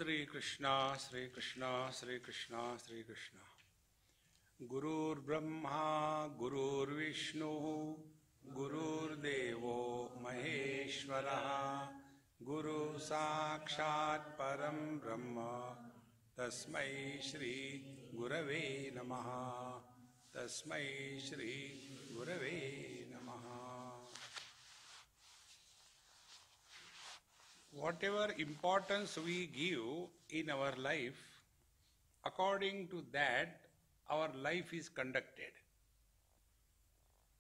Sri Krishna, Sri Krishna, Sri Krishna, Sri Krishna. Gurur Brahma, Gurur Vishnu, Gurur Devo Maheshwara, Guru Sakshat Param Brahma, Tasmai Shri Gurave Namaha, Tasmai Shri Gurave Namaha. Whatever importance we give in our life, according to that, our life is conducted.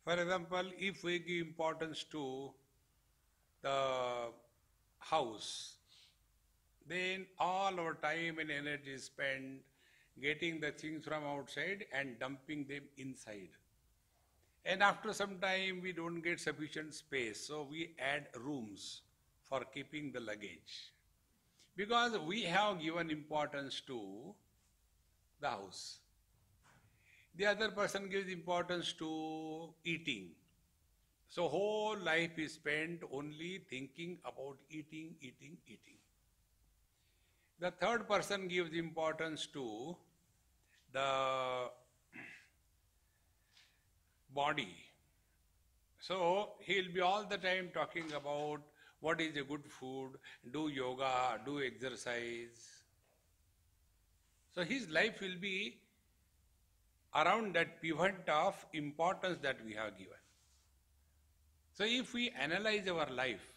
For example, if we give importance to the house, then all our time and energy is spent getting the things from outside and dumping them inside. And after some time, we don't get sufficient space, so we add rooms for keeping the luggage. Because we have given importance to the house. The other person gives importance to eating. So whole life is spent only thinking about eating, eating, eating. The third person gives importance to the body. So he'll be all the time talking about what is a good food, do yoga, do exercise. So his life will be around that pivot of importance that we have given. So if we analyze our life,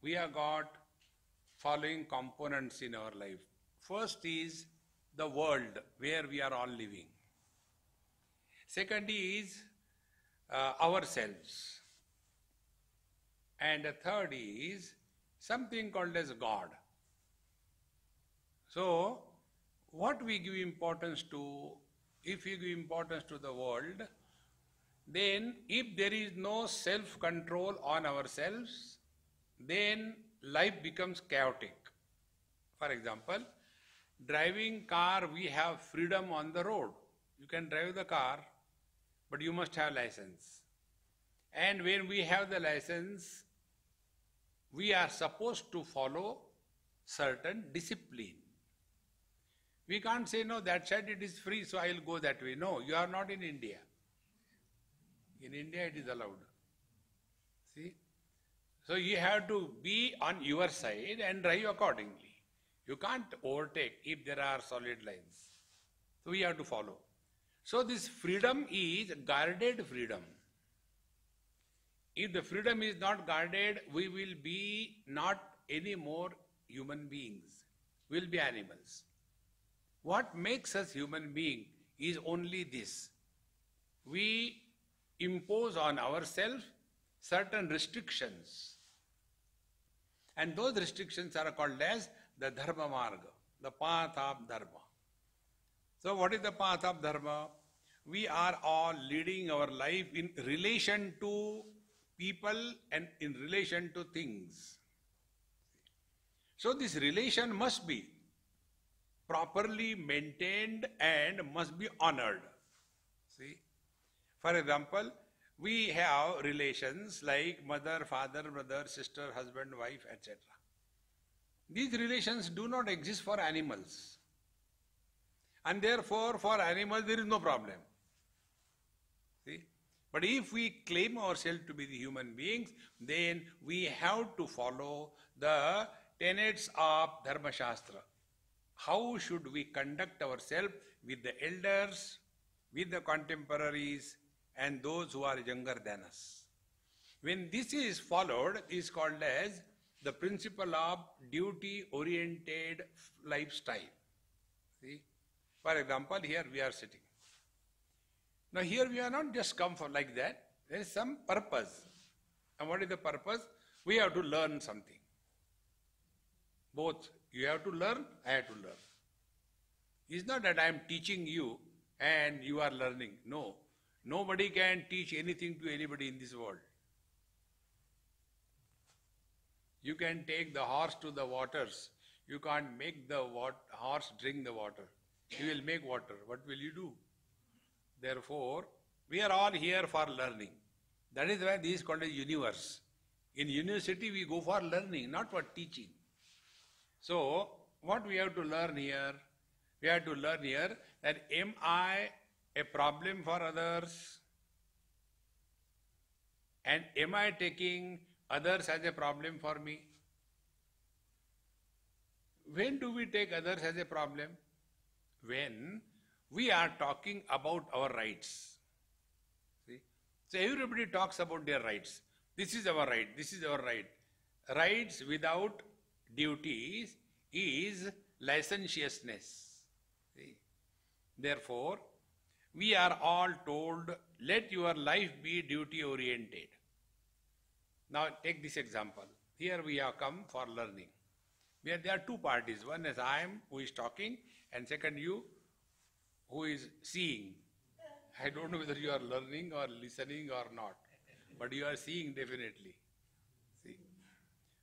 we have got following components in our life. First is the world where we are all living. Second is ourselves. And the third is something called as God. So, what we give importance to, if we give importance to the world, then if there is no self-control on ourselves, then life becomes chaotic. For example, driving car, we have freedom on the road. You can drive the car, but you must have license. And when we have the license, we are supposed to follow certain discipline. We can't say, no, that side it is free, so I will go that way. No, you are not in India. In India it is allowed. See? So you have to be on your side and drive accordingly. You can't overtake if there are solid lines. So we have to follow. So this freedom is guarded freedom. If the freedom is not guarded, we will be not any more human beings. We will be animals. What makes us human being is only this. We impose on ourselves certain restrictions. And those restrictions are called as the Dharma Marga, the path of Dharma. So what is the path of Dharma? We are all leading our life in relation to people and in relation to things. So this relation must be properly maintained and must be honored. See? For example, we have relations like mother, father, brother, sister, husband, wife, etc. These relations do not exist for animals. And therefore, for animals, there is no problem. See? But if we claim ourselves to be the human beings, then we have to follow the tenets of Dharma Shastra. How should we conduct ourselves with the elders, with the contemporaries, and those who are younger than us? When this is followed, it is called as the principle of duty-oriented lifestyle. See? For example, here we are sitting. Now here we are not just come for like that. There is some purpose. And what is the purpose? We have to learn something. Both. You have to learn, I have to learn. It's not that I am teaching you and you are learning. No. Nobody can teach anything to anybody in this world. You can take the horse to the waters. You can't make the horse drink the water. He will make water. What will you do? Therefore, we are all here for learning. That is why this is called a universe. In university, we go for learning, not for teaching. So, what we have to learn here? We have to learn here that am I a problem for others? And am I taking others as a problem for me? When do we take others as a problem? When we are talking about our rights. See? So everybody talks about their rights. This is our right, this is our right. Rights without duties is licentiousness. See? Therefore, we are all told, let your life be duty oriented. Now take this example. Here we have come for learning. There are two parties. One is I am who is talking, and second you who is seeing. I don't know whether you are learning or listening or not, but you are seeing definitely. See?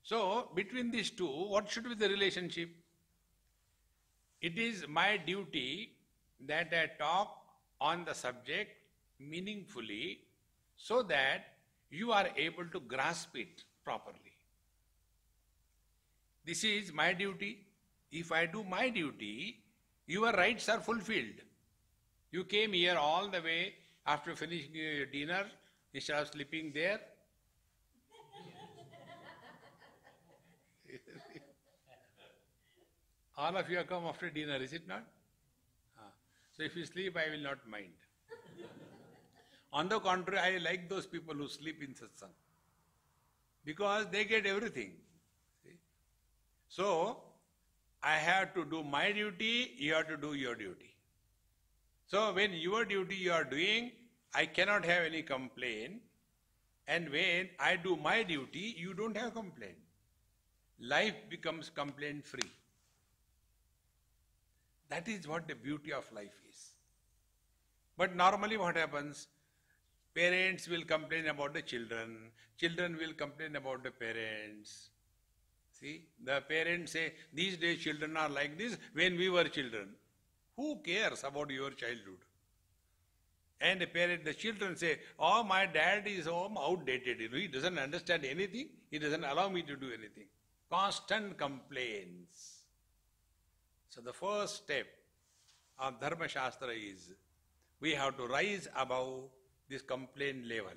So between these two, what should be the relationship? It is my duty that I talk on the subject meaningfully so that you are able to grasp it properly. This is my duty. If I do my duty, your rights are fulfilled. You came here all the way after finishing your dinner, instead of sleeping there. All of you have come after dinner, is it not? So if you sleep, I will not mind. On the contrary, I like those people who sleep in satsang, because they get everything. See? So, I have to do my duty, you have to do your duty. So, when your duty you are doing, I cannot have any complaint. And when I do my duty, you don't have complaint. Life becomes complaint free. That is what the beauty of life is. But normally what happens? Parents will complain about the children. Children will complain about the parents. See, the parents say, these days children are like this when we were children. Who cares about your childhood? And the children say, oh, my dad is outdated. He doesn't understand anything. He doesn't allow me to do anything. Constant complaints. So the first step of Dharma Shastra is, we have to rise above this complaint level.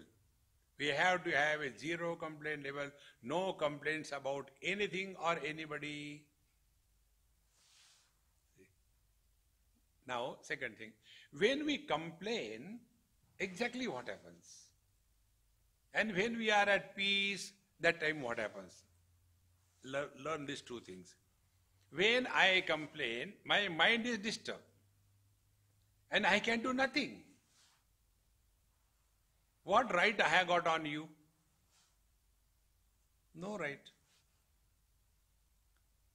We have to have a zero complaint level, no complaints about anything or anybody. Now, second thing, when we complain, exactly what happens? And when we are at peace, that time what happens? Learn these two things. When I complain, my mind is disturbed and I can do nothing. What right I have got on you? No right.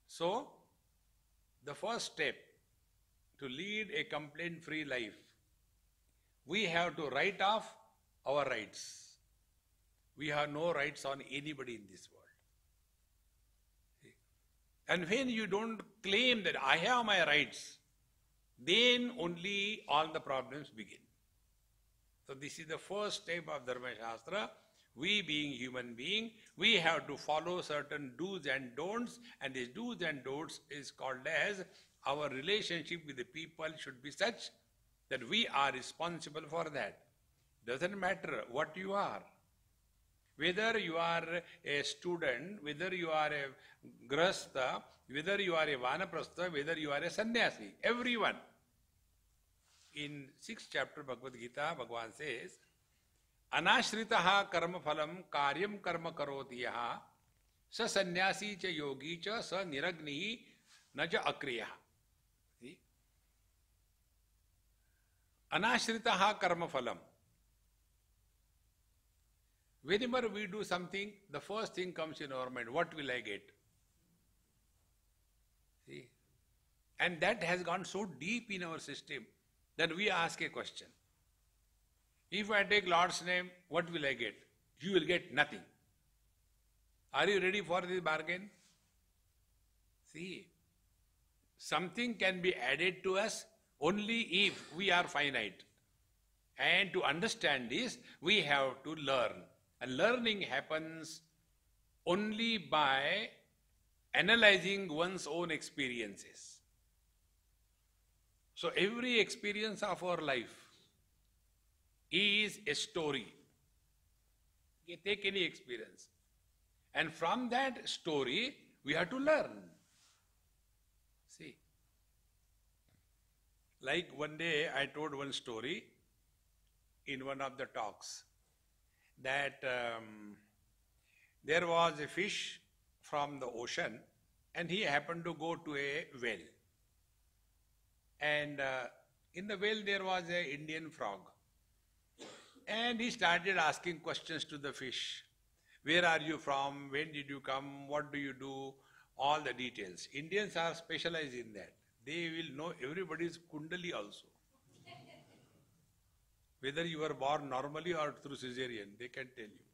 So, the first step to lead a complaint-free life, we have to write off our rights. We have no rights on anybody in this world. And when you don't claim that I have my rights, then only all the problems begin. So this is the first step of Dharma Shastra. We being human beings, we have to follow certain do's and don'ts, and these do's and don'ts is called as our relationship with the people should be such that we are responsible for that. Doesn't matter what you are. Whether you are a student, whether you are a grahastha, whether you are a vanaprastha, whether you are a sannyasi, everyone. In 6th chapter Bhagavad Gita, Bhagavan says, Anashritaha karma phalam karyam karma karoti yaha sa sannyasi cha yogi cha sa niragnihi na cha akriya. See? Anashritaha karma phalam. Whenever we do something, the first thing comes in our mind, what will I get? See? And that has gone so deep in our system that we ask a question. If I take Lord's name, what will I get? You will get nothing. Are you ready for this bargain? See, something can be added to us only if we are finite. And to understand this, we have to learn. And learning happens only by analyzing one's own experiences. So every experience of our life is a story. You take any experience. And from that story, we have to learn. See. Like one day I told one story in one of the talks that there was a fish from the ocean and he happened to go to a well. And in the well there was an Indian frog. And he started asking questions to the fish. Where are you from? When did you come? What do you do? All the details. Indians are specialized in that. They will know everybody's kundali also. Whether you were born normally or through cesarean, they can tell you.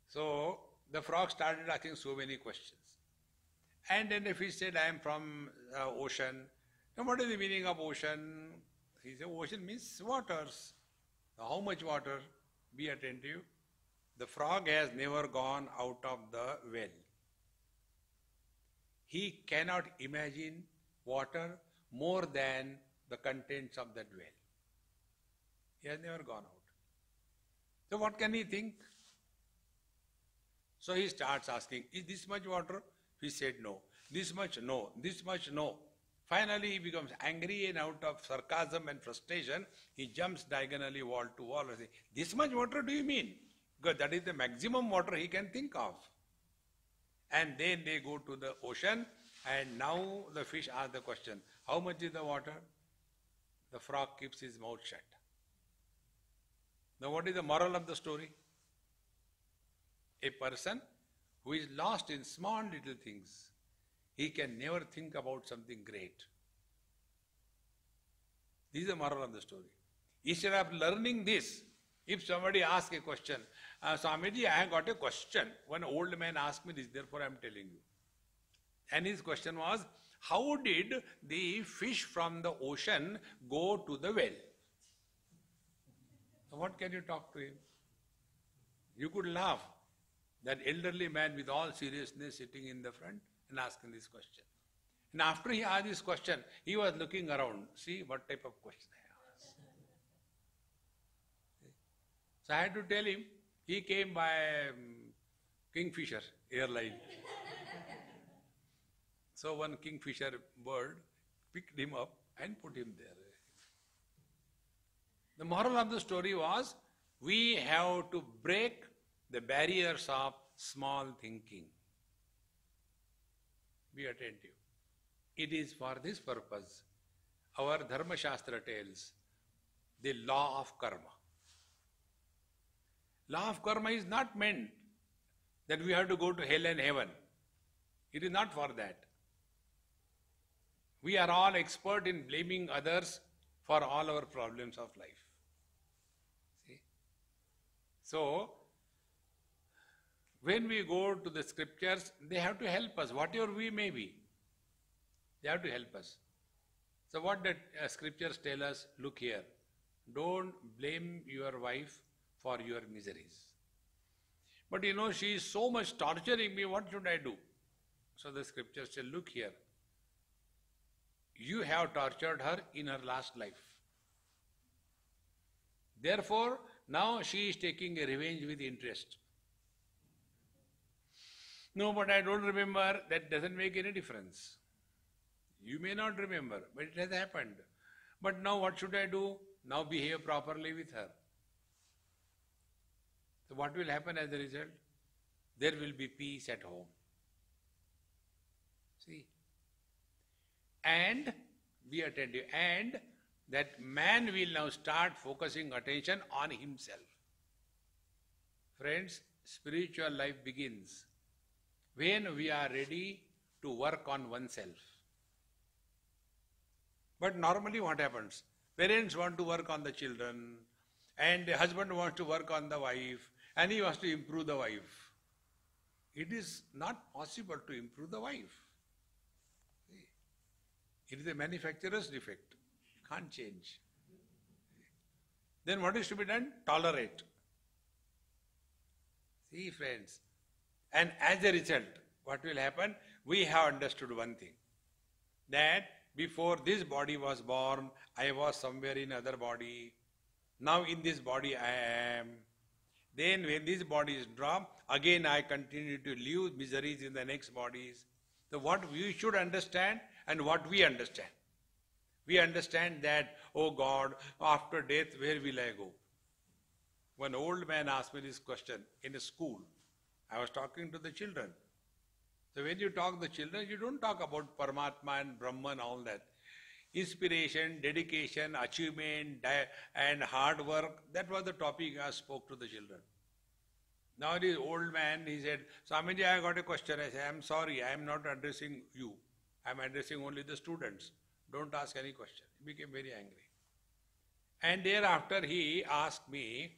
So the frog started asking so many questions. And then the fish said, I am from ocean. Now what is the meaning of ocean? He said, ocean means waters. How much water? Be attentive. The frog has never gone out of the well. He cannot imagine water more than the contents of that well. He has never gone out. So what can he think? So he starts asking, is this much water? He said no. This much? No. This much? No. Finally, he becomes angry and out of sarcasm and frustration, he jumps diagonally wall to wall and says, this much water do you mean? Because that is the maximum water he can think of. And then they go to the ocean and now the fish asks the question, how much is the water? The frog keeps his mouth shut. Now what is the moral of the story? A person who is lost in small little things, he can never think about something great. This is the moral of the story. Instead of learning this, if somebody asks a question, Swamiji, I have got a question. One old man asked me this, therefore I am telling you. And his question was, how did the fish from the ocean go to the well? So what can you talk to him? You could laugh. That elderly man with all seriousness sitting in the front and asking this question. And after he asked this question, he was looking around. See what type of question I asked. So I had to tell him, he came by Kingfisher airline. So one Kingfisher bird picked him up and put him there. The moral of the story was, we have to break the barriers of small thinking. Be attentive. It is for this purpose our Dharma Shastra tells the law of karma. Law of karma is not meant that we have to go to hell and heaven. It is not for that. We are all expert in blaming others for all our problems of life. See? So, when we go to the scriptures, they have to help us, whatever we may be. They have to help us. So what the scriptures tell us, look here, don't blame your wife for your miseries. But you know, she is so much torturing me, what should I do? So the scriptures say, look here, you have tortured her in her last life. Therefore, now she is taking a revenge with interest. No, but I don't remember. That doesn't make any difference. You may not remember, but it has happened. But now what should I do? Now behave properly with her. So what will happen as a result? There will be peace at home. See? And be attentive. And that man will now start focusing attention on himself. Friends, spiritual life begins when we are ready to work on oneself. But normally what happens? Parents want to work on the children, and the husband wants to work on the wife, and he wants to improve the wife. It is not possible to improve the wife. It is a manufacturer's defect. Can't change. Then what is to be done? Tolerate. See, friends. And as a result, what will happen? we have understood one thing, that before this body was born, I was somewhere in other body. Now in this body I am. Then when this body is dropped, again I continue to live miseries in the next bodies. So what we should understand and what we understand. We understand that, oh God, after death, where will I go? One old man asked me this question in a school. I was talking to the children. So when you talk to the children, you don't talk about Paramatma and Brahman, all that. Inspiration, dedication, achievement, and hard work, that was the topic I spoke to the children. Now this old man, he said, Swamiji, I got a question. I said, I'm sorry, I am not addressing you. I am addressing only the students. Don't ask any question. He became very angry. And thereafter he asked me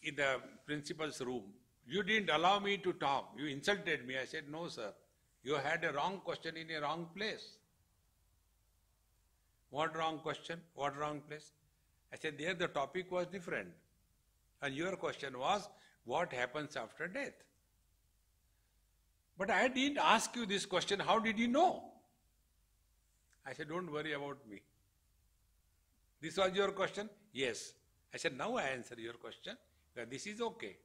in the principal's room, you didn't allow me to talk. You insulted me. I said, no, sir. You had a wrong question in a wrong place. What wrong question? What wrong place? I said, there the topic was different. And your question was, what happens after death? But I didn't ask you this question. How did you know? I said, don't worry about me. This was your question? Yes. I said, now I answer your question. This is okay.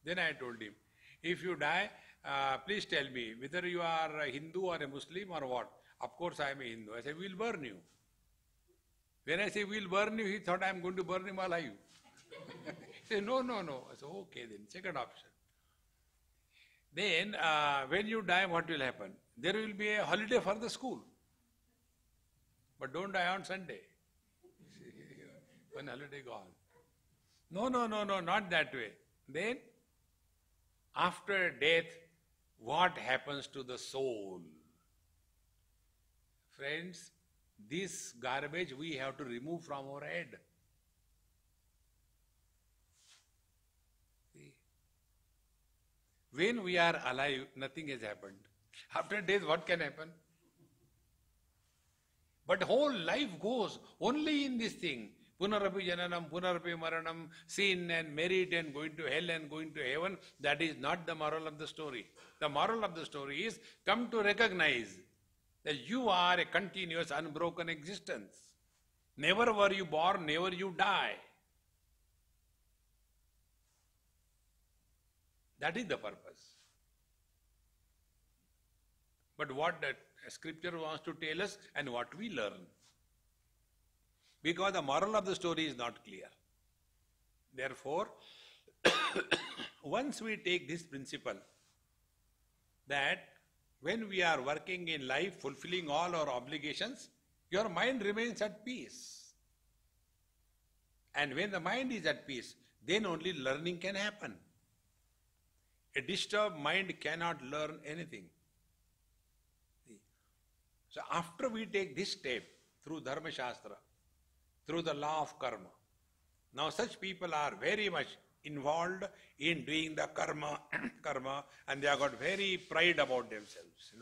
Then I told him, if you die, please tell me whether you are a Hindu or a Muslim or what. Of course I am a Hindu. I said, we'll burn you. When I say we'll burn you, he thought I am going to burn him alive. He said, no, no, no. I said, okay then, second option. Then when you die, what will happen? There will be a holiday for the school. But don't die on Sunday. One holiday gone. No, no, no, no, not that way. Then, after death, what happens to the soul? Friends, this garbage we have to remove from our head. See? When we are alive, nothing has happened. After death, what can happen? But whole life goes only in this thing. Punarapi jananam, punarapi maranam, sin and merit and going to hell and going to heaven. That is not the moral of the story. The moral of the story is come to recognize that you are a continuous, unbroken existence. Never were you born, never you die. That is the purpose. But what the scripture wants to tell us and what we learn. Because the moral of the story is not clear. Therefore, once we take this principle that when we are working in life, fulfilling all our obligations, your mind remains at peace. And when the mind is at peace, then only learning can happen. A disturbed mind cannot learn anything. So after we take this step through Dharma Shastra, through the law of karma, now such people are very much involved in doing the karma, and they have got very pride about themselves,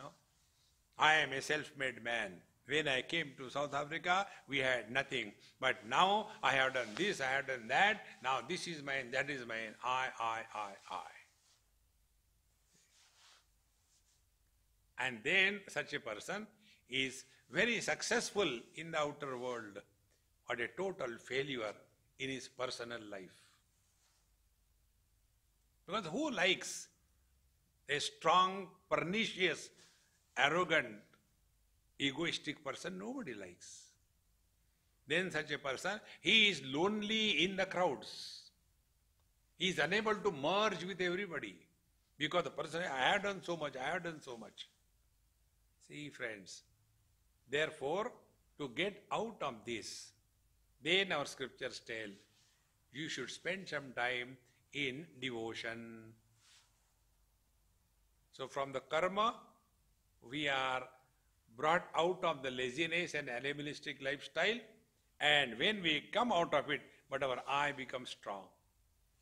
I am a self-made man. When I came to South Africa, we had nothing. But now I have done this, I have done that. Now this is mine, that is mine. I. And then such a person is very successful in the outer world, but a total failure in his personal life. Because who likes a strong, pernicious, arrogant, egoistic person? Nobody likes. Then such a person, he is lonely in the crowds. He is unable to merge with everybody. Because the person, I have done so much, I have done so much. See, friends, therefore, to get out of this, then our scriptures tell, you should spend some time in devotion. So from the karma, we are brought out of the laziness and animalistic lifestyle, and when we come out of it, but our I becomes strong.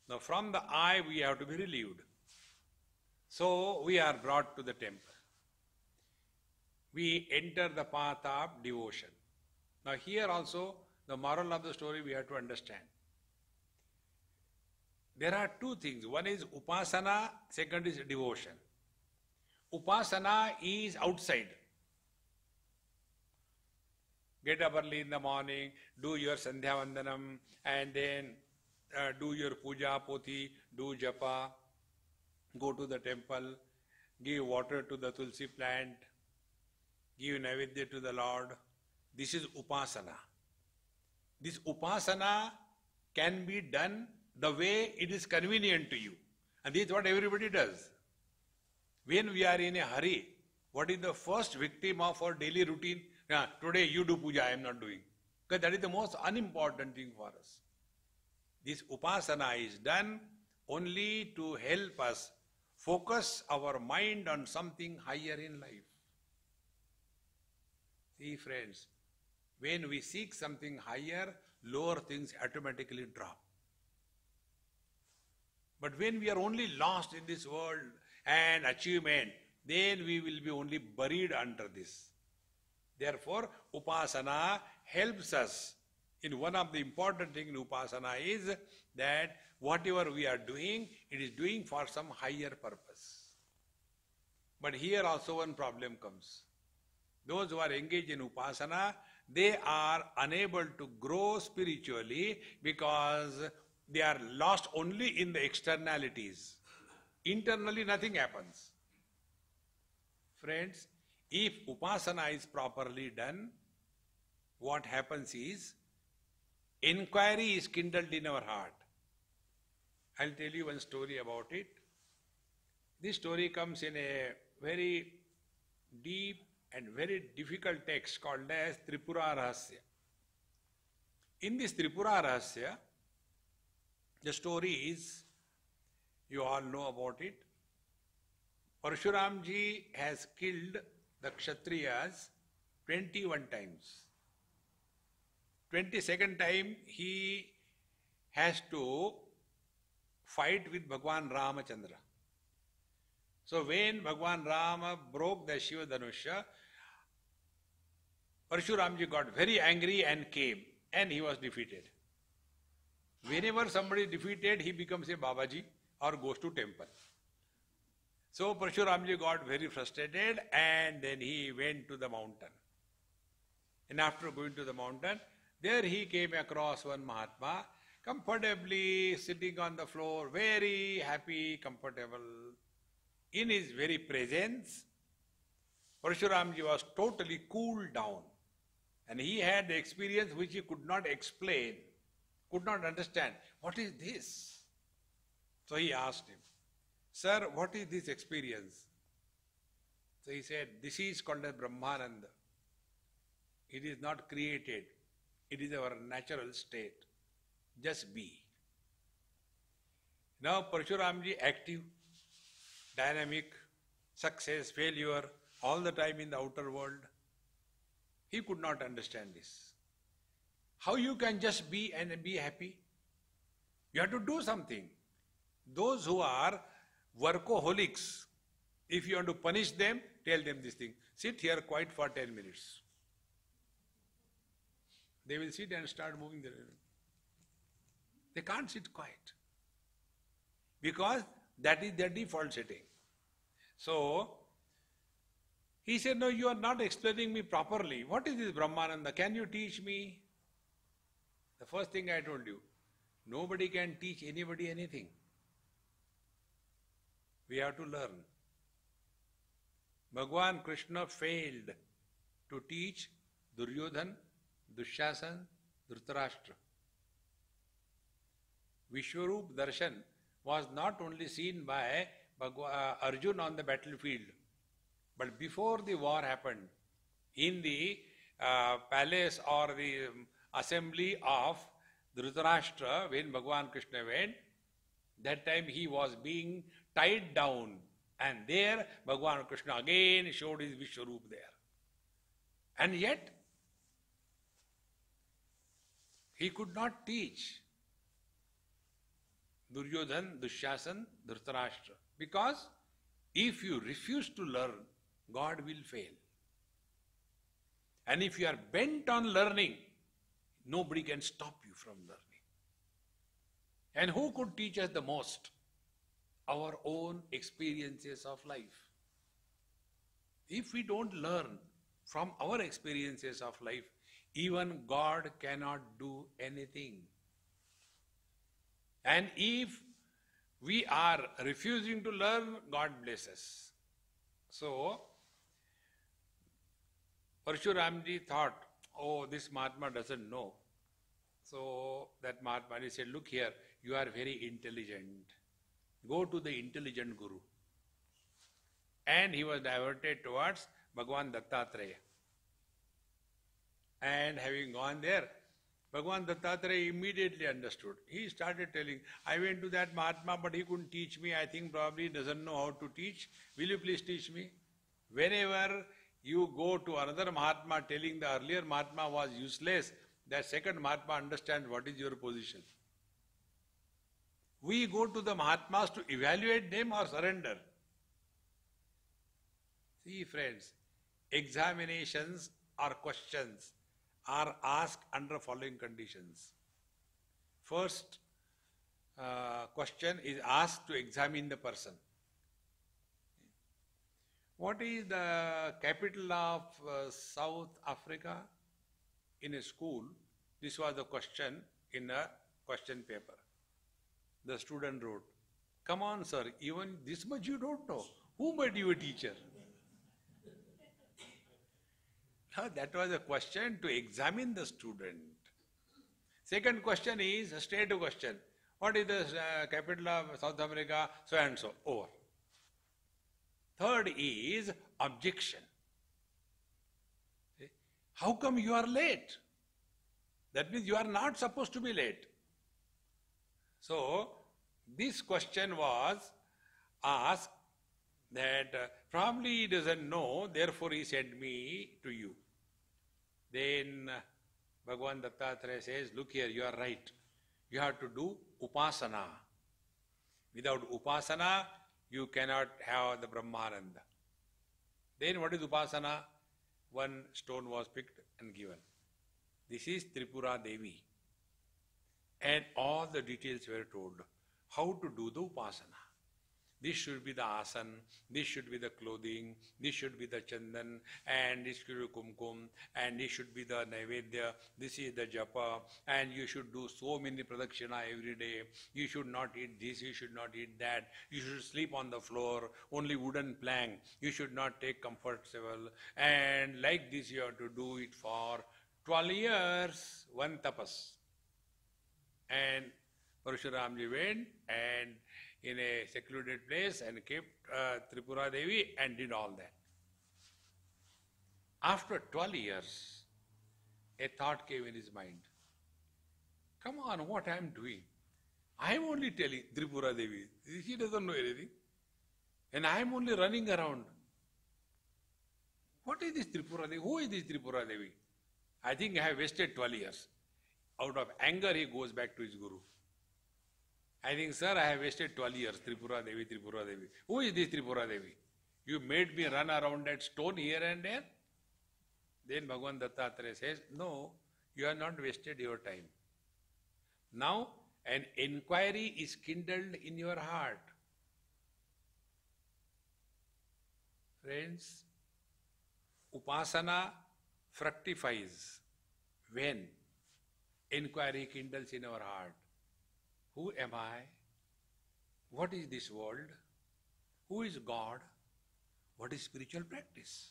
Now from the I, we have to be relieved. So we are brought to the temple. We enter the path of devotion. Now here also, the moral of the story we have to understand. There are two things. One is upasana, second is devotion. Upasana is outside. Get up early in the morning, do your Sandhya Vandanam, and then do your puja, poti, do japa, go to the temple, give water to the tulsi plant, give naivedya to the Lord. This is upasana. This upasana can be done the way it is convenient to you. And this is what everybody does. When we are in a hurry, what is the first victim of our daily routine? Today you do puja, I am not doing. Because that is the most unimportant thing for us. This upasana is done only to help us focus our mind on something higher in life. See friends, when we seek something higher, lower things automatically drop. But when we are only lost in this world and achievement, then we will be only buried under this. Therefore, upasana helps us. In one of the important things in upasana is that whatever we are doing, it is doing for some higher purpose. But here also one problem comes. Those who are engaged in upasana, they are unable to grow spiritually because they are lost only in the externalities. Internally nothing happens. Friends, if upasana is properly done, what happens is, inquiry is kindled in our heart. I'll tell you one story about it. This story comes in a very deep and very difficult text called as Tripura Rahasya. In this Tripura Rahasya, the story is, you all know about it. Parshuramji has killed the Kshatriyas 21 times. 22nd time he has to fight with Bhagwan Ramachandra. So when Bhagwan Rama broke the Shiva Dhanusha, Parshuramji got very angry and came, and he was defeated. Whenever somebody is defeated, he becomes a Babaji or goes to temple. So Parshuramji got very frustrated and then he went to the mountain. And after going to the mountain, there he came across one Mahatma, comfortably sitting on the floor, very happy, comfortable. In his very presence, Parshuramji was totally cooled down. And he had the experience which he could not explain, could not understand. What is this? So he asked him, "Sir, what is this experience?" So he said, "This is called as Brahmananda. It is not created. It is our natural state. Just be." Now Parshuramji, active, dynamic, success, failure, all the time in the outer world. He could not understand this. How you can just be and be happy? You have to do something. Those who are workaholics, if you want to punish them, tell them this thing. Sit here quiet for 10 minutes. They will sit and start moving their... They can't sit quiet. Because that is their default setting. So, he said, "No, you are not explaining me properly. What is this Brahmananda? Can you teach me?" The first thing I told you, nobody can teach anybody anything. We have to learn. Bhagwan Krishna failed to teach Duryodhan, Dushasan, Dhritarashtra. Vishwarup Darshan was not only seen by Arjuna on the battlefield, but before the war happened, in the palace or the assembly of Dhritarashtra, when Bhagwan Krishna went, that time he was being tied down, and there Bhagwan Krishna again showed his Vishwarup there. And yet, he could not teach Duryodhan, Dushasan, Dhritarashtra, because if you refuse to learn, God will fail. And if you are bent on learning, nobody can stop you from learning. And who could teach us the most? Our own experiences of life. If we don't learn from our experiences of life, even God cannot do anything. And if we are refusing to learn, God bless us. So, Parshuramji thought, oh, this Mahatma doesn't know. So that Mahatma said, look here, you are very intelligent. Go to the intelligent Guru. And he was diverted towards Bhagavan Dattatreya. And having gone there, Bhagavan Dattatreya immediately understood. He started telling, I went to that Mahatma, but he couldn't teach me. I think probably he doesn't know how to teach. Will you please teach me? Whenever you go to another Mahatma telling the earlier Mahatma was useless, that second Mahatma understands what is your position. We go to the Mahatmas to evaluate them or surrender. See friends, examinations or questions are asked under following conditions. First question is asked to examine the person. What is the capital of South Africa? In a school, this was the question in a question paper. The student wrote, come on sir, even this much you don't know. Who made you a teacher? Now, that was a question to examine the student. Second question is a straight question. What is the capital of South Africa? So and so. Over. Third is objection. How come you are late? That means you are not supposed to be late. So, this question was asked that probably he doesn't know, therefore he sent me to you. Then Bhagavan Dattatreya says, look here, you are right. You have to do upasana. Without upasana, you cannot have the Brahmananda. Then what is upasana? One stone was picked and given. This is Tripura Devi. And all the details were told. How to do the upasana. This should be the asan, this should be the clothing, this should be the chandan, and this should be kumkum, and this should be the naivedya, this is the japa, and you should do so many pradakshina every day. You should not eat this, you should not eat that, you should sleep on the floor, only wooden plank, you should not take comfortable, and like this you have to do it for 12 years, one tapas. And Parshuramji went and in a secluded place and kept Tripura Devi and did all that. After 12 years, a thought came in his mind. Come on, what I am doing? I am only telling Tripura Devi. She doesn't know anything. And I am only running around. What is this Tripura Devi? Who is this Tripura Devi? I think I have wasted 12 years. Out of anger, he goes back to his Guru. I think, sir, I have wasted 12 years, Tripura Devi, Tripura Devi. Who is this Tripura Devi? You made me run around that stone here and there. Then Bhagavan Dattatreya says, no, you have not wasted your time. Now, an inquiry is kindled in your heart. Friends, upasana fructifies when inquiry kindles in our heart. Who am I? What is this world? Who is God? What is spiritual practice?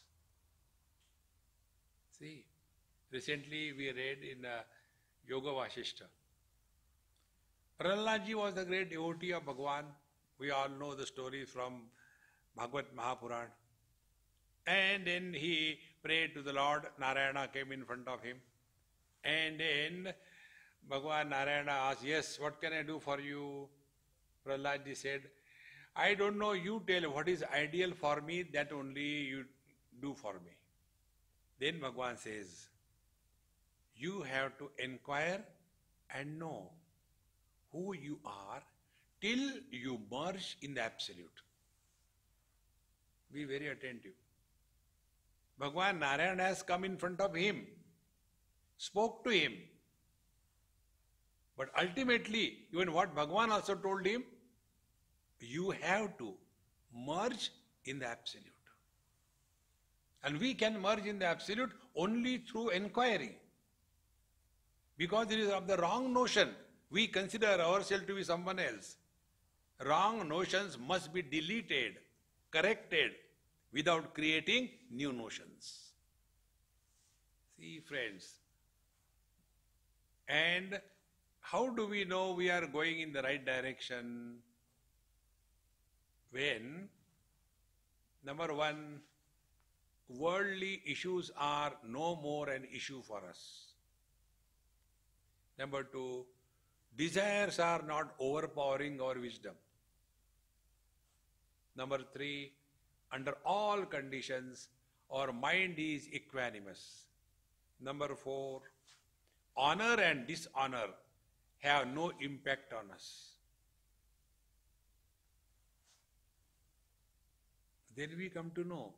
See, recently we read in Yoga Vasishta. Prahlad ji was the great devotee of Bhagavan. We all know the story from Bhagavad Mahapuran. And then he prayed to the Lord. Narayana came in front of him. And then Bhagavan Narayana asked, yes, what can I do for you? Prahlad ji said, I don't know, you tell what is ideal for me, that only you do for me. Then Bhagavan says, you have to inquire and know who you are till you merge in the Absolute. Be very attentive. Bhagavan Narayana has come in front of him, spoke to him. But ultimately, even what Bhagavan also told him, you have to merge in the Absolute. And we can merge in the absolute only through inquiry. Because it is of the wrong notion. We consider ourselves to be someone else. Wrong notions must be deleted, corrected, without creating new notions. See, friends. And how do we know we are going in the right direction? When, number one, worldly issues are no more an issue for us. Number two, desires are not overpowering our wisdom. Number three, under all conditions, our mind is equanimous. Number four, honor and dishonor have no impact on us. Then we come to know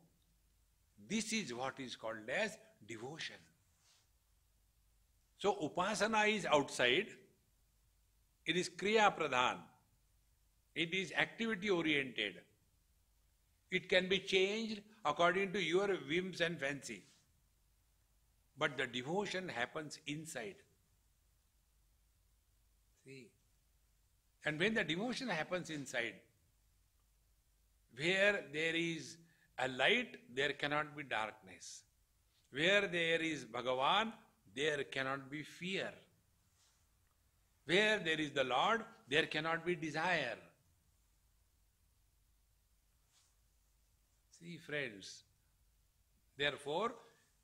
this is what is called as devotion. So upasana is outside, it is kriya pradhan, it is activity oriented. It can be changed according to your whims and fancy. But the devotion happens inside. See? And when the devotion happens inside, where there is a light, there cannot be darkness. Where there is Bhagavan, there cannot be fear. Where there is the Lord, there cannot be desire. See, friends, therefore,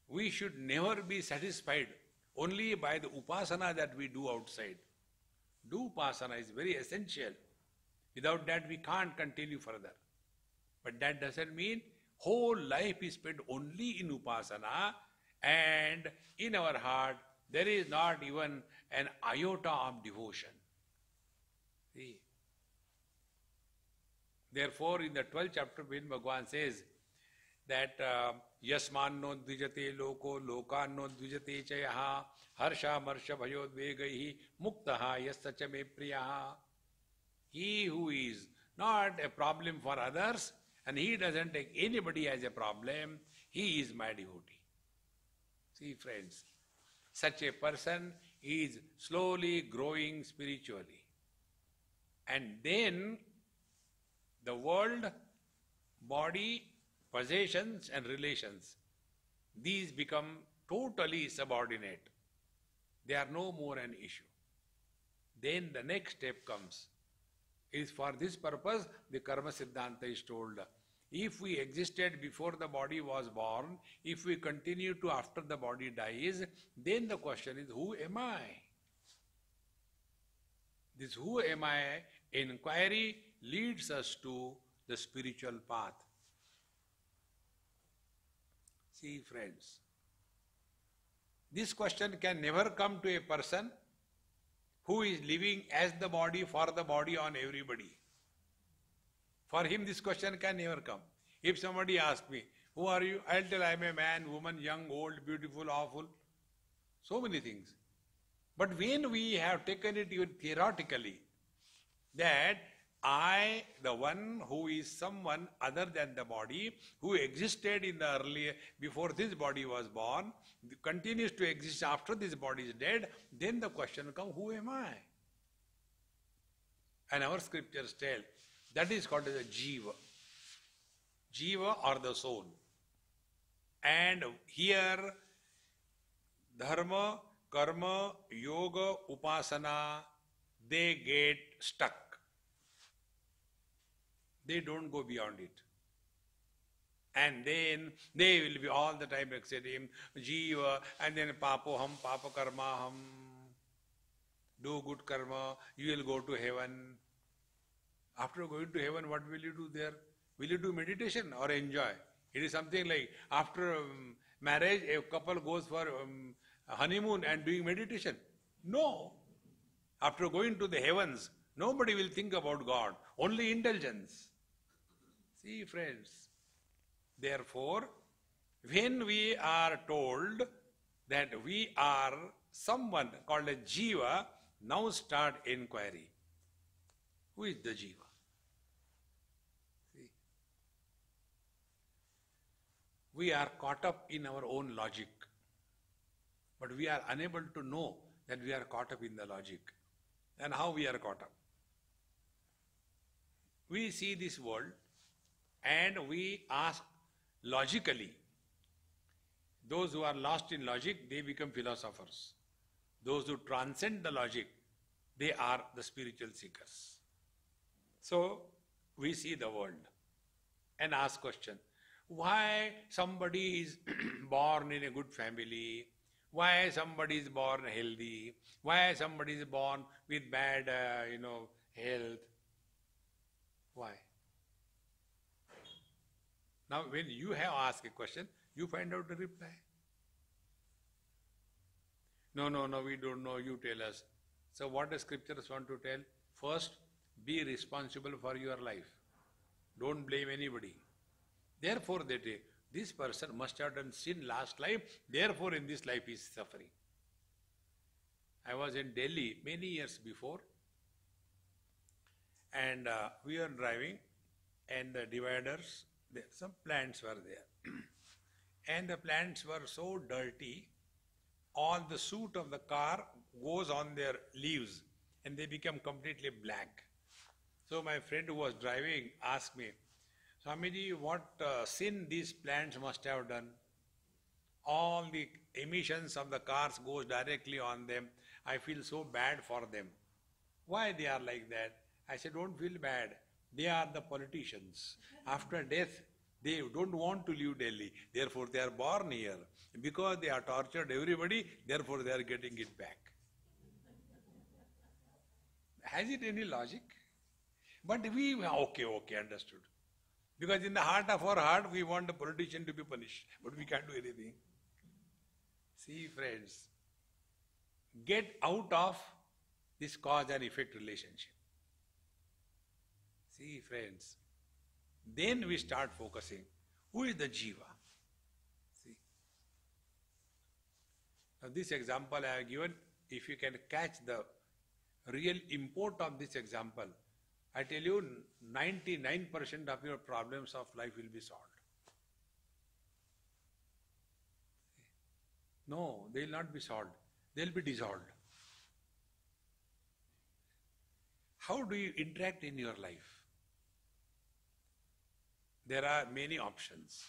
we should never be satisfied only by the upasana that we do outside. Do upasana is very essential. Without that, we can't continue further. But that doesn't mean whole life is spent only in upasana, and in our heart there is not even an iota of devotion. See? Therefore, in the 12th chapter, when Bhagavan says that yasmanno dvijate loko lokanno dvijate chayaha harsha marsha bhayodvegaihi muktaha yasacha me priyaha. He who is not a problem for others and he doesn't take anybody as a problem, he is my devotee. See, friends, such a person is slowly growing spiritually. And then the world, body, possessions and relations, these become totally subordinate. They are no more an issue. Then the next step comes. Is for this purpose, the Karma Siddhanta is told. If we existed before the body was born, if we continue to after the body dies, then the question is, who am I? This who am I inquiry leads us to the spiritual path. See, friends, this question can never come to a person who is living as the body, for the body, on everybody. For him this question can never come. If somebody asks me, who are you? I'll tell I am a man, woman, young, old, beautiful, awful. So many things. But when we have taken it even theoretically, that I, the one who is someone other than the body, who existed in the earlier, before this body was born, continues to exist after this body is dead, then the question comes, who am I? And our scriptures tell, that is called as a jiva. Jiva or the soul. And here, dharma, karma, yoga, upasana, they get stuck. They don't go beyond it. And then they will be all the time exciting jiva, and then papoham, papa karmaham. Do good karma, you will go to heaven. After going to heaven, what will you do there? Will you do meditation or enjoy? It is something like after marriage, a couple goes for honeymoon and doing meditation. No. After going to the heavens, nobody will think about God, only indulgence. See, friends, therefore, when we are told that we are someone called a jiva, now start inquiry. Who is the jiva? See? We are caught up in our own logic, but we are unable to know that we are caught up in the logic. And how we are caught up? We see this world and we ask logically. Those who are lost in logic, they become philosophers. Those who transcend the logic, they are the spiritual seekers. So we see the world and ask question. Why somebody is born in a good family? Why somebody is born healthy? Why somebody is born with bad, health? Why? Now when you have asked a question, you find out the reply. No, we don't know, you tell us. So what the scriptures want to tell? First, be responsible for your life. Don't blame anybody. Therefore they say, this person must have done sin last life, therefore in this life he is suffering. I was in Delhi many years before, and we were driving, and the dividers, some plants were there. And the plants were so dirty, all the soot of the car goes on their leaves and they become completely black. So my friend who was driving asked me, Swamiji, what sin these plants must have done? All the emissions of the cars goes directly on them. I feel so bad for them. Why they are like that? I said, don't feel bad. They are the politicians. After death, they don't want to leave Delhi. Therefore, they are born here. Because they are tortured everybody, therefore they are getting it back. Has it any logic? But we, okay, understood. Because in the heart of our heart, we want the politician to be punished. But we can't do anything. See, friends, get out of this cause and effect relationship. See, friends, then we start focusing. Who is the Jiva? See. Now this example I have given, if you can catch the real import of this example, I tell you 99% of your problems of life will be solved. No, they will not be solved. They will be dissolved. How do you interact in your life? There are many options.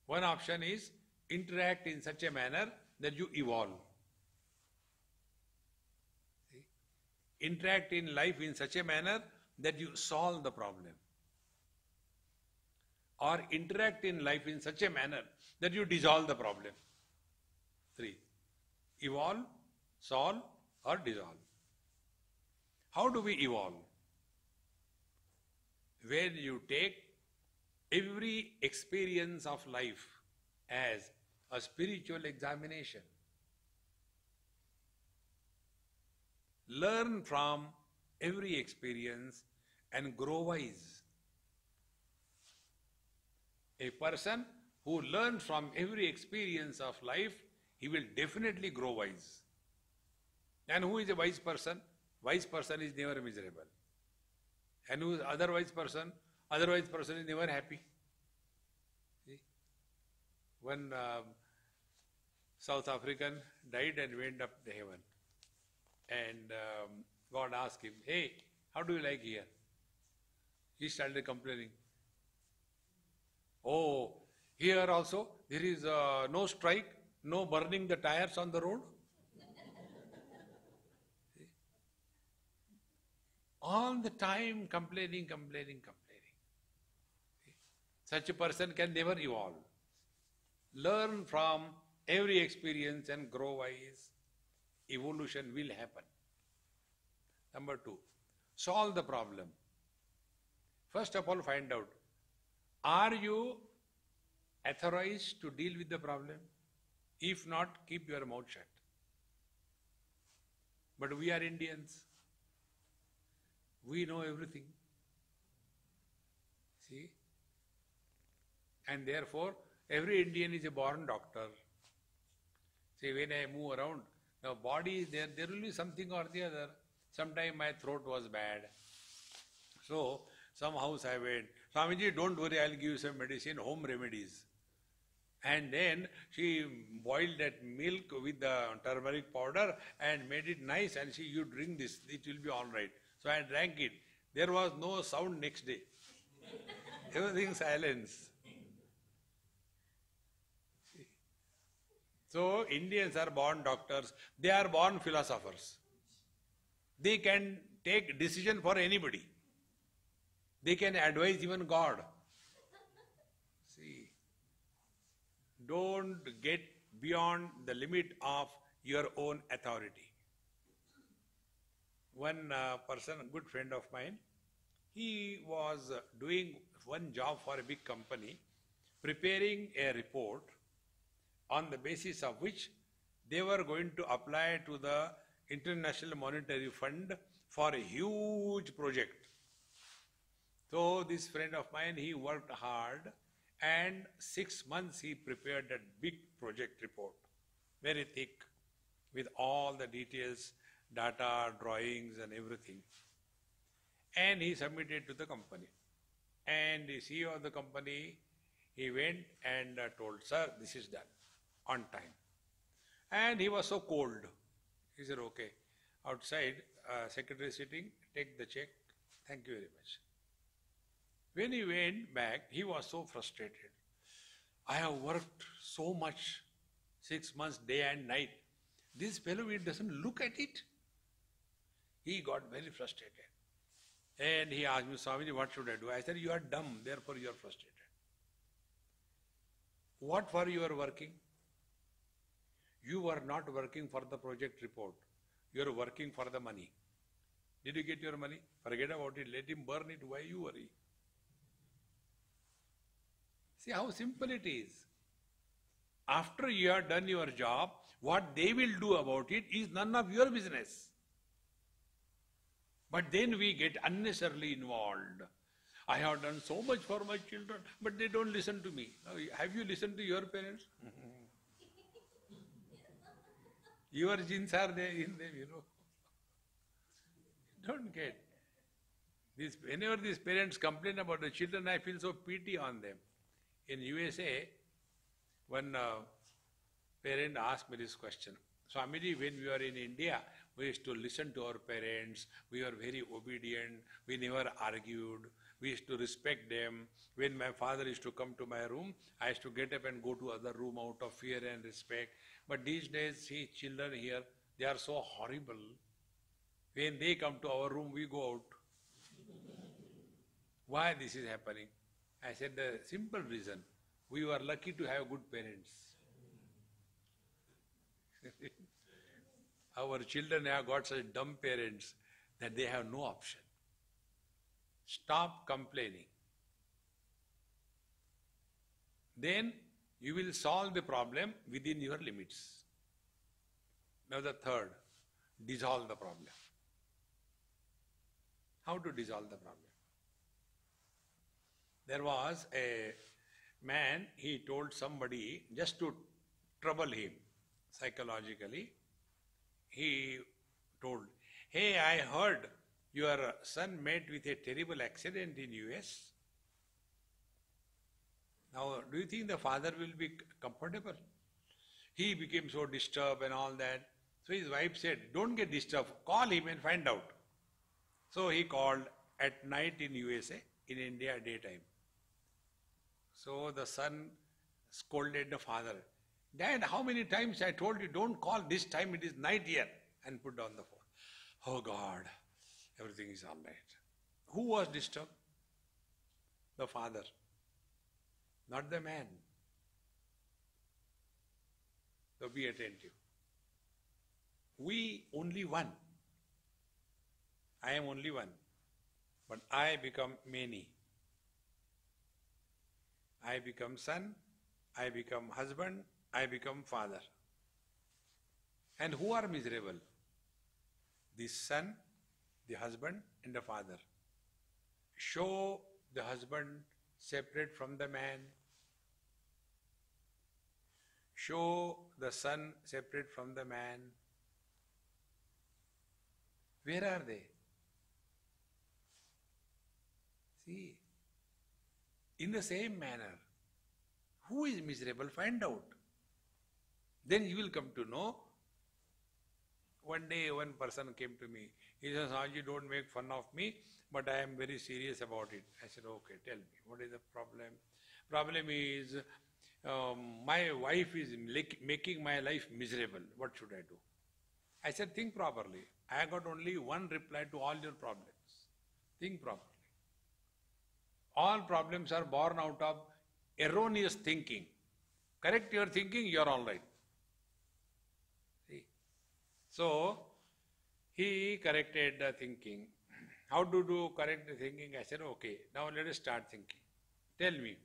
One option is interact in such a manner that you evolve. See? Interact in life in such a manner that you solve the problem. Or interact in life in such a manner that you dissolve the problem. 3. Evolve, solve, or dissolve. How do we evolve? When you take every experience of life as a spiritual examination. Learn from every experience and grow wise. A person who learns from every experience of life, he will definitely grow wise. And who is a wise person? Wise person is never miserable. And who is otherwise person? Otherwise person is never happy. See? One South African died and went up to heaven. And God asked him, hey, how do you like here? He started complaining. Oh, here also there is no strike, no burning the tires on the road. All the time complaining. Such a person can never evolve. Learn from every experience and grow wise. Evolution will happen. Number 2, solve the problem. First of all, find out, are you authorized to deal with the problem? If not, keep your mouth shut. But we are Indians. We know everything. See? And therefore, every Indian is a born doctor. See, when I move around, the body is there, there will be something or the other. Sometime my throat was bad. So, some house I went, Swamiji, don't worry, I'll give you some medicine, home remedies. And then she boiled that milk with the turmeric powder and made it nice, and she, you drink this, it will be all right. So I drank it. There was no sound next day. Everything silence. So Indians are born doctors, they are born philosophers. They can take decision for anybody. They can advise even God. See, don't get beyond the limit of your own authority. One person, a good friend of mine, he was doing one job for a big company, preparing a report on the basis of which they were going to apply to the International Monetary Fund for a huge project. So this friend of mine, he worked hard, and 6 months he prepared that big project report, very thick, with all the details, data, drawings and everything. And he submitted to the company. And the CEO of the company, he went and told, sir, this is done on time. And he was so cold. He said, okay, outside, secretary sitting, take the check, thank you very much. When he went back, he was so frustrated. I have worked so much, 6 months, day and night. This fellow, he doesn't look at it. He got very frustrated. And he asked me, Swami, what should I do? I said, you are dumb, therefore you are frustrated. What for you are working? You were not working for the project report. You are working for the money. Did you get your money? Forget about it. Let him burn it. Why you worry? See how simple it is. After you have done your job, what they will do about it is none of your business. But then we get unnecessarily involved. I have done so much for my children, but they don't listen to me. Now, have you listened to your parents? Your genes are there in them, you know. Don't get. Whenever these parents complain about the children, I feel so pity on them. In USA, one parent asked me this question. Swamiji, when we were in India, we used to listen to our parents, we were very obedient, we never argued, we used to respect them. When my father used to come to my room, I used to get up and go to other room out of fear and respect. But these days, see, children here, they are so horrible. When they come to our room, we go out. Why this is happening? I said the simple reason, we were lucky to have good parents. Our children have got such dumb parents that they have no option. Stop complaining. Then you will solve the problem within your limits. Now the third, dissolve the problem. How to dissolve the problem? There was a man, he told somebody, just to trouble him psychologically, he told, hey, I heard your son met with a terrible accident in US. Now, do you think the father will be comfortable? He became so disturbed and all that. So his wife said, don't get disturbed, call him and find out. So he called at night in USA, in India daytime. So the son scolded the father. Dad, how many times I told you, don't call, this time it is night here, and put down the phone. Oh God, everything is all right. Who was disturbed? The father, not the man. So be attentive. We only one. I am only one, but I become many. I become son, I become husband, I become father. And who are miserable? The son, the husband, and the father. Show the husband separate from the man. Show the son separate from the man. Where are they? See, in the same manner, Who is miserable? Find out. Then you will come to know. One day one person came to me. He says, you don't make fun of me, but I am very serious about it. I said, okay, tell me, what is the problem? Problem is, my wife is making my life miserable. What should I do? I said, think properly. I got only one reply to all your problems. Think properly. All problems are born out of erroneous thinking. Correct your thinking, you are all right. See? So, he corrected the thinking. How to do correct the thinking? I said, okay, now let us start thinking. Tell me,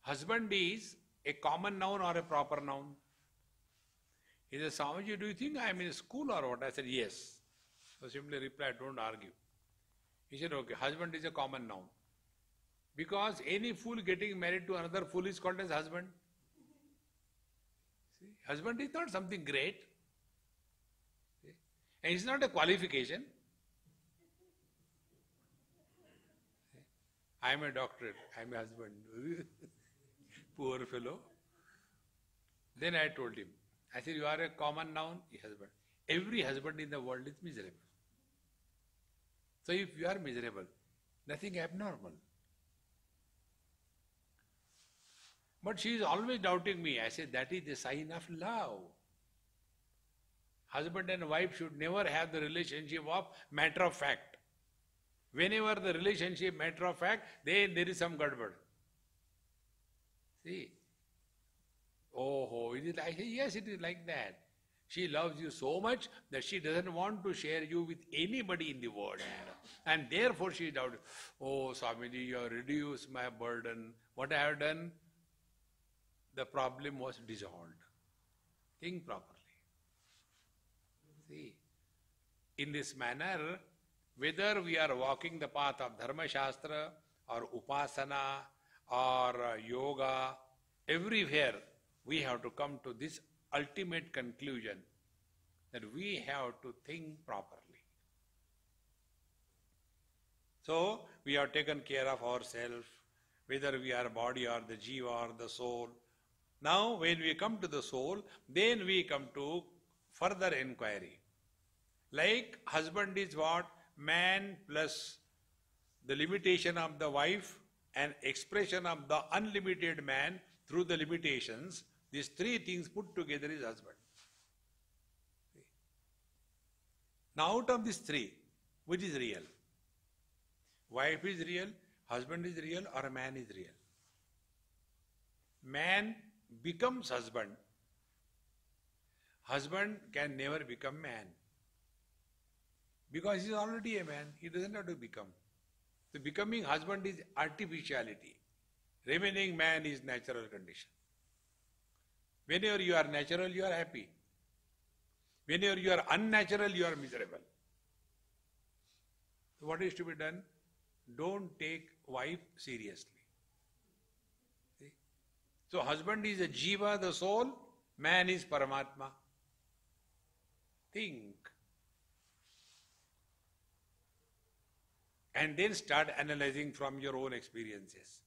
husband is a common noun or a proper noun? He said, Swamiji, do you think I am in school or what? I said, yes. So simply replied, don't argue. He said, okay, husband is a common noun. Because any fool getting married to another fool is called as husband. See? Husband is not something great. See? And it's not a qualification. See? I am a doctor, I am a husband. Poor fellow. Then I told him, I said, you are a common noun, husband. Every husband in the world is miserable. So if you are miserable, nothing abnormal. But she is always doubting me. I said, that is a sign of love. Husband and wife should never have the relationship of matter of fact. Whenever the relationship matter of fact, then there is some gadbad. See? Oh, is it? I say, yes, it is like that. She loves you so much that she doesn't want to share you with anybody in the world. And therefore she is doubting. Oh, Swamiji, you have reduced my burden. What I have done? The problem was dissolved. Think properly. See, in this manner, whether we are walking the path of Dharma Shastra or Upasana or Yoga, everywhere we have to come to this ultimate conclusion that we have to think properly. So, we have taken care of ourselves, whether we are body or the jiva or the soul. Now, when we come to the soul, then we come to further inquiry. Like husband is what? Man plus the limitation of the wife and expression of the unlimited man through the limitations. These three things put together is husband. Now out of these three, which is real? Wife is real, husband is real, or a man is real? Man becomes husband. Husband can never become man. Because he is already a man, he doesn't have to become. So becoming husband is artificiality. Remaining man is natural condition. Whenever you are natural, you are happy. Whenever you are unnatural, you are miserable. So what is to be done? Don't take wife seriously. See? So husband is a jiva, the soul, man is Paramatma. Think. And then start analyzing from your own experiences.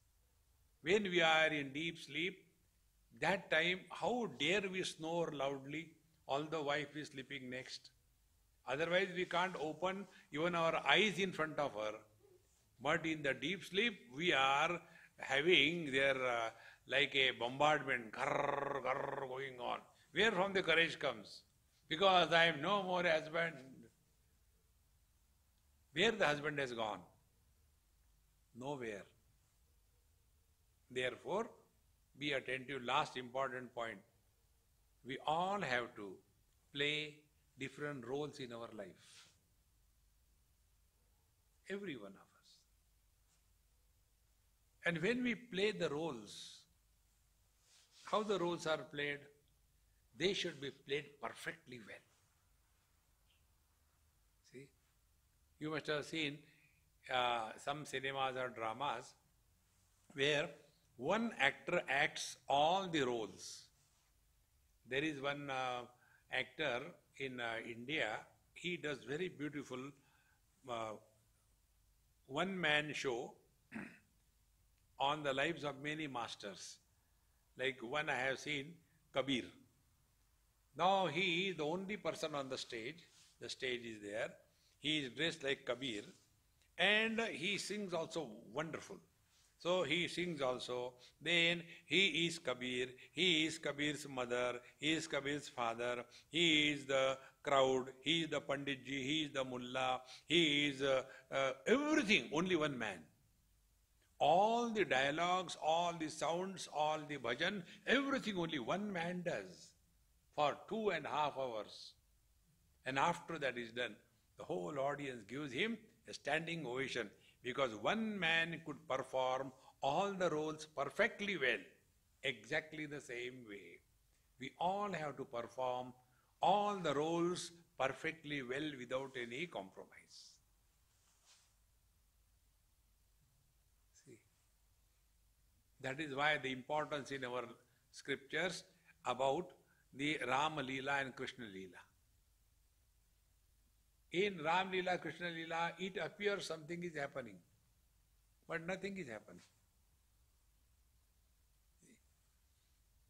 When we are in deep sleep, that time, how dare we snore loudly, although wife is sleeping next? Otherwise, we can't open even our eyes in front of her. But in the deep sleep, we are having their like a bombardment, grrr, grrr, going on. Where from the courage comes? Because I am no more husband. Where the husband has gone? Nowhere. Therefore, be attentive. Last important point. We all have to play different roles in our life. Every one of us. And when we play the roles, how the roles are played? They should be played perfectly well. See? You must have seen some cinemas or dramas where one actor acts all the roles. There is one actor in India, he does very beautiful one-man show on the lives of many masters. Like one I have seen, Kabir. Now he is the only person on the stage. The stage is there. He is dressed like Kabir and he sings also wonderful. So he sings also. Then he is Kabir. He is Kabir's mother. He is Kabir's father. He is the crowd. He is the Panditji. He is the Mullah. He is everything. Only one man. All the dialogues, all the sounds, all the bhajan, everything only one man does for 2.5 hours. And after that is done, the whole audience gives him a standing ovation because one man could perform all the roles perfectly well, exactly the same way. We all have to perform all the roles perfectly well without any compromise. See, that is why the importance in our scriptures about the Rama Leela and Krishna Leela. In Ram Leela, Krishna Leela, it appears something is happening, but nothing is happening.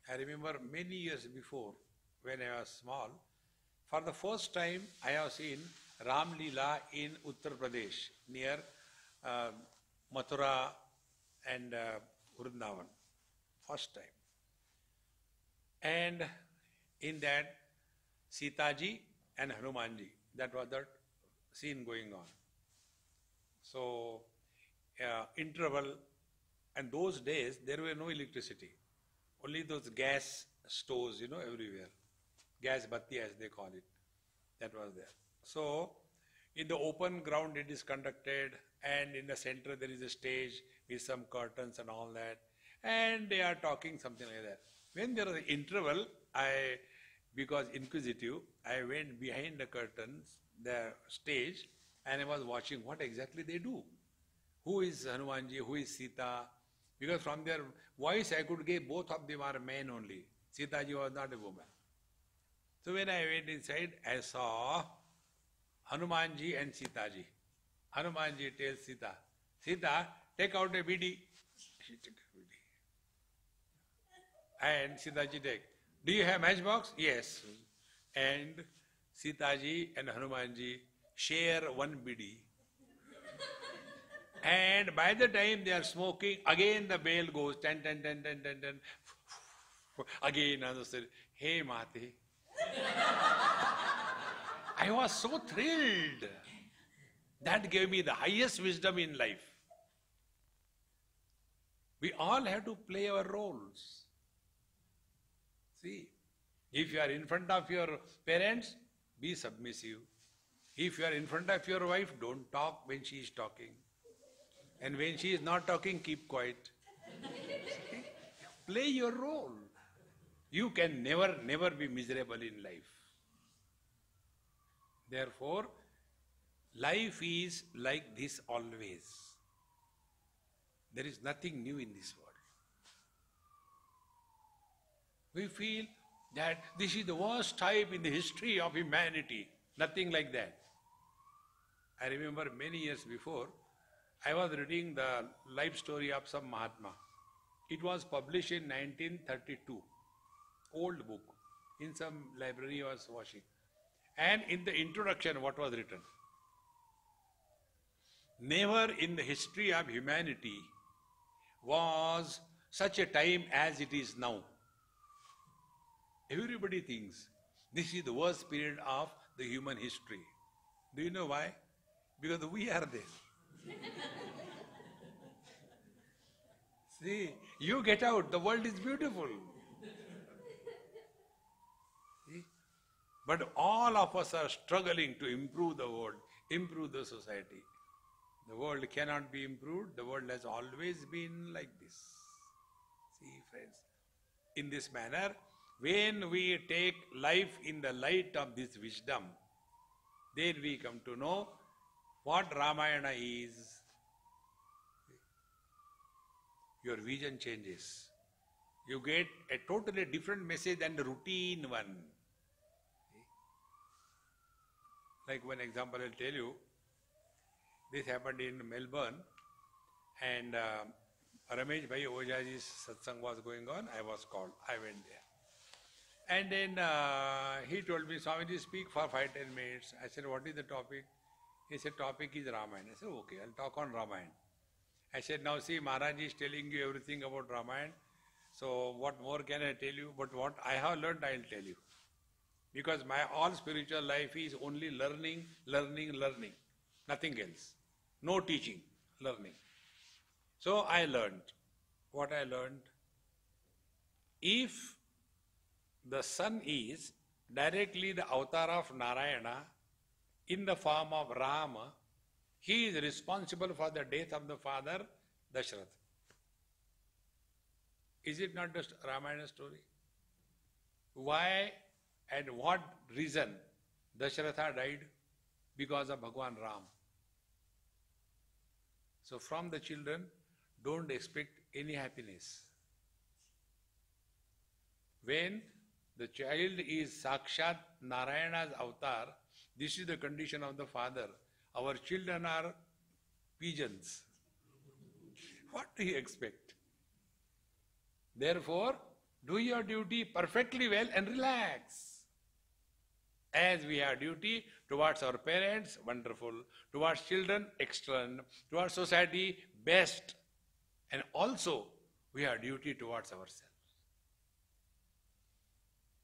I remember many years before, when I was small, for the first time I have seen Ram Leela in Uttar Pradesh, near Mathura and Vrindavan. First time. And in that, Sitaji and Hanumanji, that was the scene going on. So, interval, and those days there were no electricity. Only those gas stoves, everywhere. Gas batti as they call it. That was there. So, in the open ground it is conducted, and in the center there is a stage with some curtains and all that. And they are talking something like that. When there was an interval, because inquisitive, I went behind the curtains, the stage, and I was watching what exactly they do. Who is Hanumanji, who is Sita? Because from their voice I could get both of them are men only. Sitaji was not a woman. So when I went inside, I saw Hanumanji and Sitaji. Hanumanji tells Sita, Sita, take out a bidi. She took a bidi. And Sitaji take, do you have matchbox? Yes. And Sitaji and Hanumanji share one bidi. And by the time they are smoking, again the bell goes, ten, ten, ten, ten, ten, ten. Again, another said, hey Mati. I was so thrilled. That gave me the highest wisdom in life. We all have to play our roles. See, if you are in front of your parents, be submissive. If you are in front of your wife, don't talk when she is talking. And when she is not talking, keep quiet. Play your role. You can never be miserable in life. Therefore, life is like this always. There is nothing new in this world. We feel that this is the worst time in the history of humanity. Nothing like that. I remember many years before, I was reading the life story of some Mahatma. It was published in 1932. Old book. In some library I was watching. And in the introduction, what was written? Never in the history of humanity was such a time as it is now. Everybody thinks this is the worst period of the human history. Do you know why? Because we are there. See, you get out, the world is beautiful. See? But all of us are struggling to improve the world, improve the society. The world cannot be improved. The world has always been like this. See, friends, in this manner, when we take life in the light of this wisdom, then we come to know what Ramayana is. Your vision changes. You get a totally different message than the routine one. Like one example I'll tell you. This happened in Melbourne, and Ramesh Bhai Ojaji's satsang was going on. I was called. I went there. And then he told me, Swamiji, speak for 5-10 minutes. I said, what is the topic? He said, topic is Ramayana. I said, okay, I'll talk on Ramayana. I said, now see, Maharaj is telling you everything about Ramayana. So what more can I tell you? But what I have learned, I'll tell you. Because my all spiritual life is only learning, learning, learning. Nothing else. No teaching, learning. So I learned. What I learned? If the son is directly the avatar of Narayana in the form of Rama, he is responsible for the death of the father, Dashrath. Is it not just Ramayana story? Why and what reason Dashratha died? Because of Bhagwan Ram. So from the children, don't expect any happiness. When the child is Sakshat Narayana's avatar, this is the condition of the father. Our children are pigeons. What do you expect? Therefore, do your duty perfectly well and relax. As we have duty towards our parents, wonderful. Towards children, excellent. Towards society, best. And also, we have duty towards ourselves.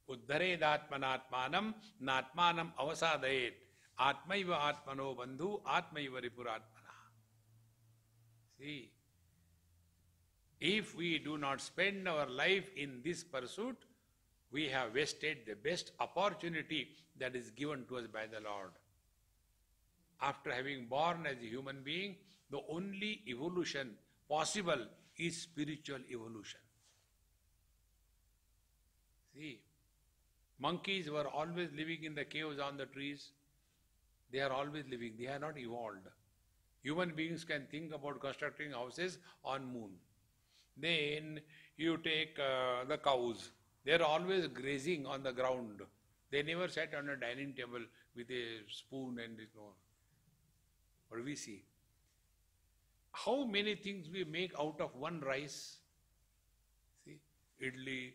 Uddhared atmanatmanam natmanam avasadayet atmaiva atmano bandhu atmaiva ripuratmana. See, if we do not spend our life in this pursuit, we have wasted the best opportunity that is given to us by the Lord. After having born as a human being, the only evolution possible is spiritual evolution. See, monkeys were always living in the caves on the trees. They are always living. They are not evolved. Human beings can think about constructing houses on moon. Then you take the cows. They are always grazing on the ground. They never sat on a dining table with a spoon and What we see? How many things we make out of one rice? See, idli,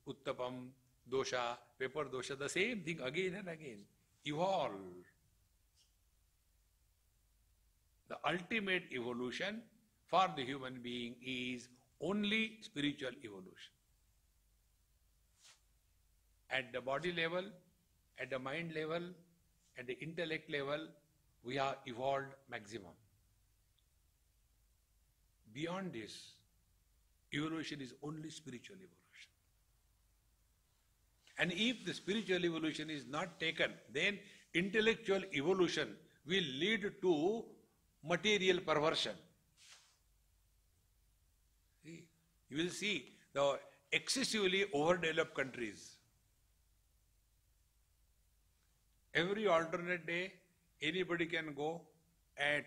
uttapam, dosha, pepper dosha, the same thing again and again. Evolve. The ultimate evolution for the human being is only spiritual evolution. At the body level, at the mind level, at the intellect level, we are evolved maximum. Beyond this, evolution is only spiritual evolution. And if the spiritual evolution is not taken, then intellectual evolution will lead to material perversion. See, you will see the excessively overdeveloped countries. Every alternate day, anybody can go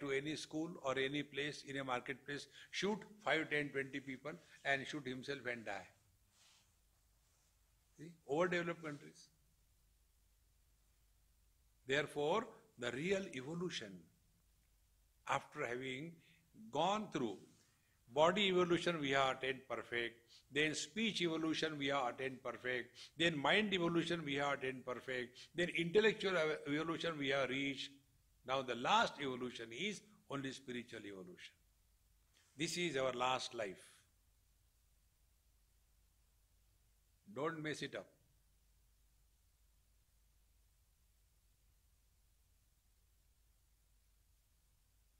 to any school or any place in a marketplace, shoot 5, 10, 20 people and shoot himself and die. See, overdeveloped countries. Therefore, the real evolution, after having gone through body evolution, we have attained perfect. Then speech evolution, we have attained perfect. Then mind evolution, we have attained perfect. Then intellectual evolution, we have reached. Now the last evolution is only spiritual evolution. This is our last life. Don't mess it up.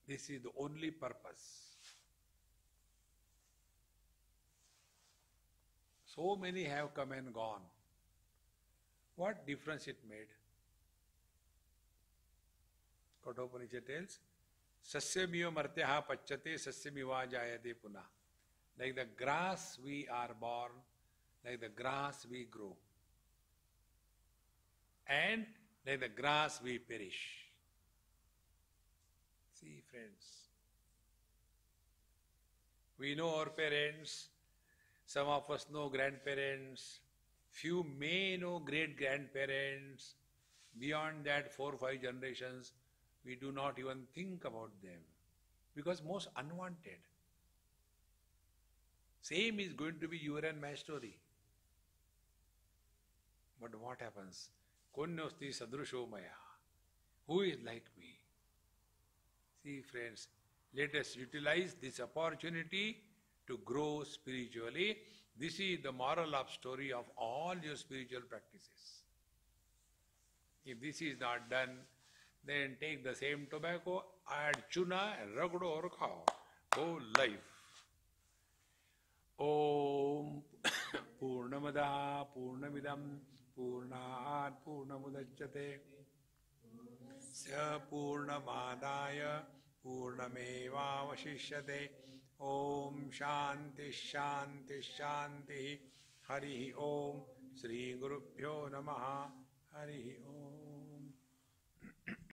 This is the only purpose. So many have come and gone. What difference it made? Kathopanishad tells, Sasyamiyo martyaha pachyate sasyamiva jayate puna. Like the grass we are born, like the grass we grow. And like the grass we perish. See, friends, we know our parents, some of us know grandparents, few may know great-grandparents. Beyond that, 4 or 5 generations, we do not even think about them because most unwanted. Same is going to be your and my story. But what happens? Konyosti sadrusho maya. Who is like me? See, friends, let us utilize this opportunity to grow spiritually. This is the moral of story of all your spiritual practices. If this is not done, then take the same tobacco, add chuna and ragdo or khao. Whole life. Om Purnamada Purnamidam Purnat Purnamudachyate Sa Purnamadaya Purnamevavashishyate Om Shanti Shanti Shanti Hari Om Sri Gurubhyo Namaha Hari Om.